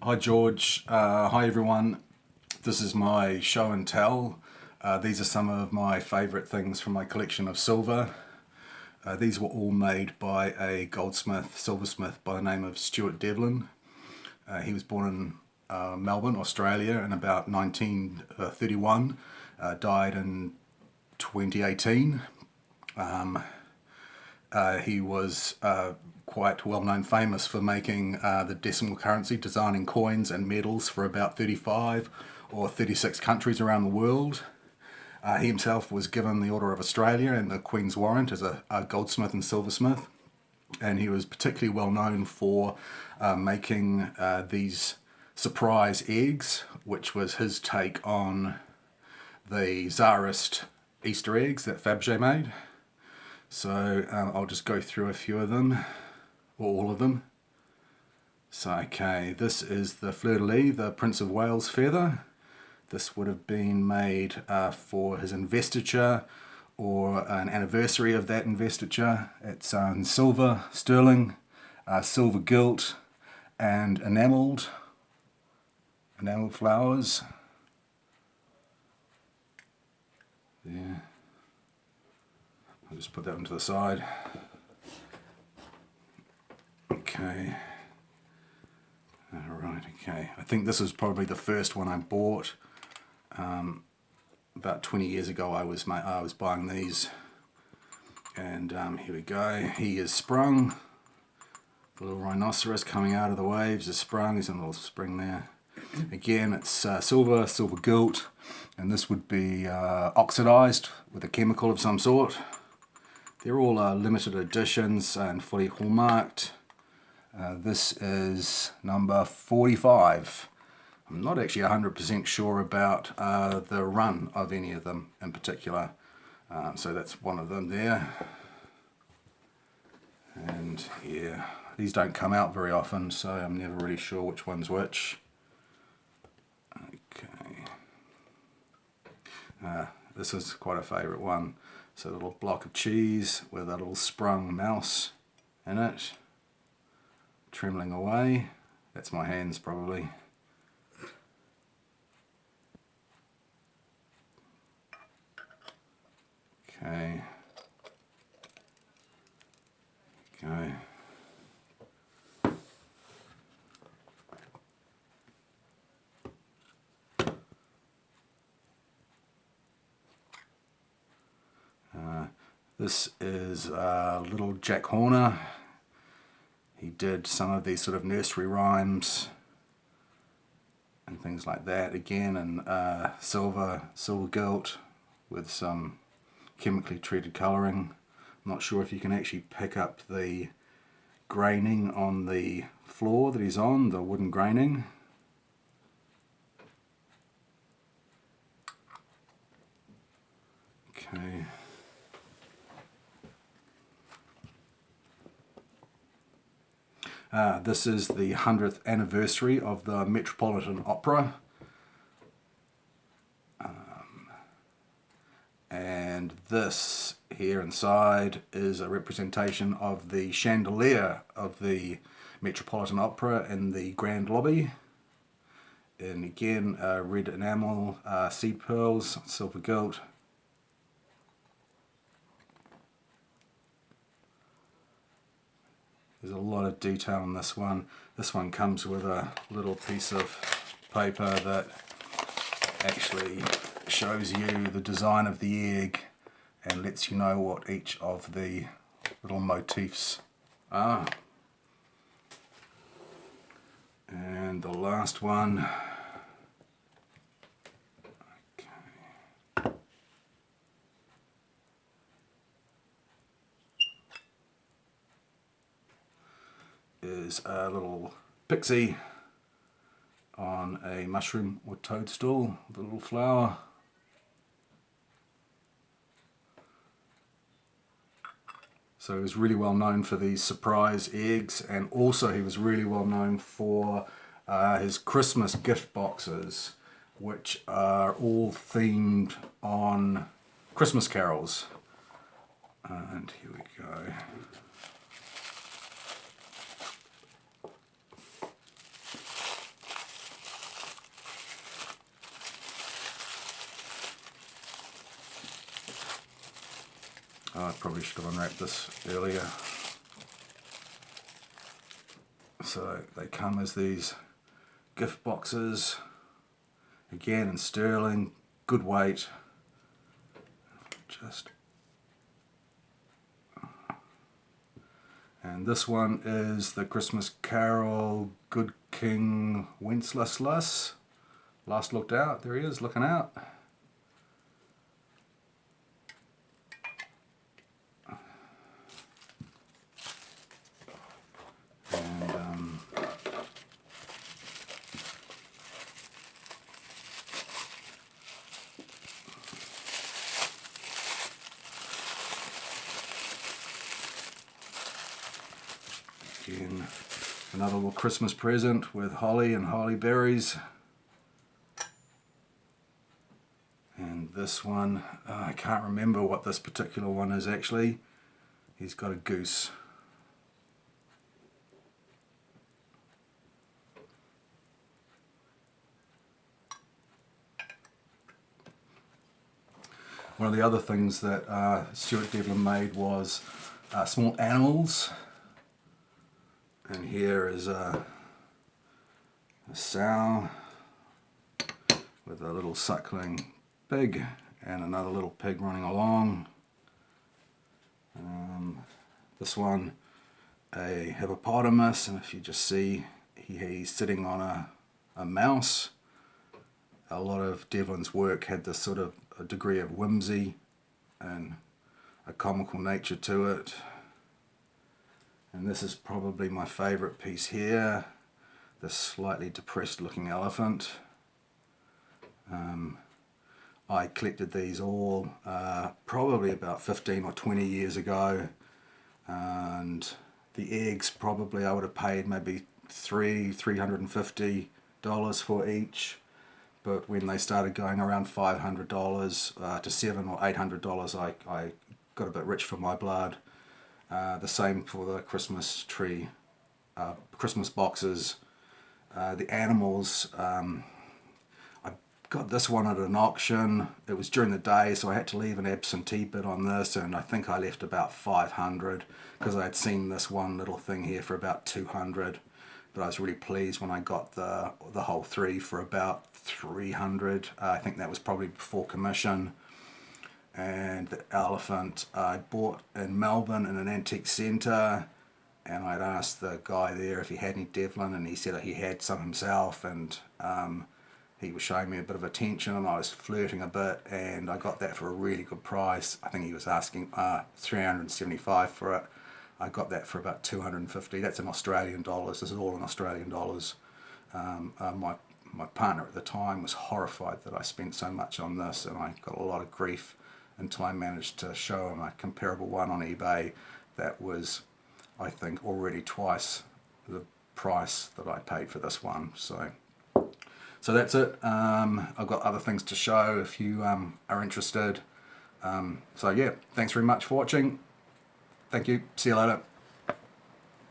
Hi George, hi everyone. This is my show and tell. These are some of my favourite things from my collection of silver. These were all made by a goldsmith, silversmith by the name of Stuart Devlin. He was born in Melbourne, Australia in about 1931, died in 2018. He was quite well known, famous for making the decimal currency, designing coins and medals for about 35 or 36 countries around the world. He himself was given the Order of Australia and the Queen's Warrant as a goldsmith and silversmith, and he was particularly well known for making these surprise eggs, which was his take on the Tsarist Easter eggs that Fabergé made. So I'll just go through a few of them, or all of them. So okay, this is the fleur-de-lis, the Prince of Wales feather. This would have been made for his investiture or an anniversary of that investiture. It's in silver, sterling, silver gilt, and enamelled flowers. There. I'll just put that one to the side. Okay. Alright, okay. I think this is probably the first one I bought. About 20 years ago I was buying these. And here we go. He is sprung. The little rhinoceros coming out of the waves is sprung. There's a little spring there. Again, it's silver gilt. And this would be oxidized with a chemical of some sort. They're all limited editions and fully hallmarked. This is number 45. I'm not actually 100% sure about the run of any of them in particular. So that's one of them there. And yeah, these don't come out very often, so I'm never really sure which one's which. Okay. This is quite a favourite one. So a little block of cheese with a little sprung mouse in it, trembling away. That's my hands probably. Okay. Okay. This is little Jack Horner. He did some of these sort of nursery rhymes and things like that. Again in silver gilt with some chemically treated colouring. I'm not sure if you can actually pick up the graining on the floor that he's on, the wooden graining. Okay. This is the 100th anniversary of the Metropolitan Opera. And this here inside is a representation of the chandelier of the Metropolitan Opera in the Grand Lobby. And again, red enamel, seed pearls, silver gilt. There's a lot of detail in this one. This one comes with a little piece of paper that actually shows you the design of the egg and lets you know what each of the little motifs are. And the last one. Is a little pixie on a mushroom or toadstool with a little flower. So he was really well known for these surprise eggs, and also he was really well known for his Christmas gift boxes, which are all themed on Christmas carols. And here we go. Oh, I probably should have unwrapped this earlier. So they come as these gift boxes, again in sterling, good weight. And this one is the Christmas Carol, Good King Wenceslas. Last looked out, there he is, looking out. And again, another little Christmas present with holly and holly berries. And this one, I can't remember what this particular one is actually. He's got a goose. One of the other things that Stuart Devlin made was small animals. And here is a sow with a little suckling pig and another little pig running along. This one, a hippopotamus, and if you just see, he's sitting on a mouse. A lot of Devlin's work had this sort of a degree of whimsy and a comical nature to it. And this is probably my favourite piece here, this slightly depressed looking elephant. I collected these all probably about 15 or 20 years ago, and the eggs probably I would have paid maybe $350 for each, but when they started going around $500 to $700 or $800, I got a bit rich for my blood. The same for the Christmas tree, Christmas boxes, the animals. I got this one at an auction. It was during the day, so I had to leave an absentee bid on this, and I think I left about 500 because I had seen this one little thing here for about 200. But I was really pleased when I got the whole three for about 300. I think that was probably before commission. And the elephant I bought in Melbourne in an antique centre, and I'd asked the guy there if he had any Devlin, and he said that he had some himself, and he was showing me a bit of attention, and I was flirting a bit, and I got that for a really good price. I think he was asking $375 for it. I got that for about $250. That's in Australian dollars. This is all in Australian dollars. My partner at the time was horrified that I spent so much on this, and I got a lot of grief until I managed to show him a comparable one on eBay that was, I think, already twice the price that I paid for this one. So that's it. I've got other things to show if you are interested. So yeah, thanks very much for watching. Thank you. See you later.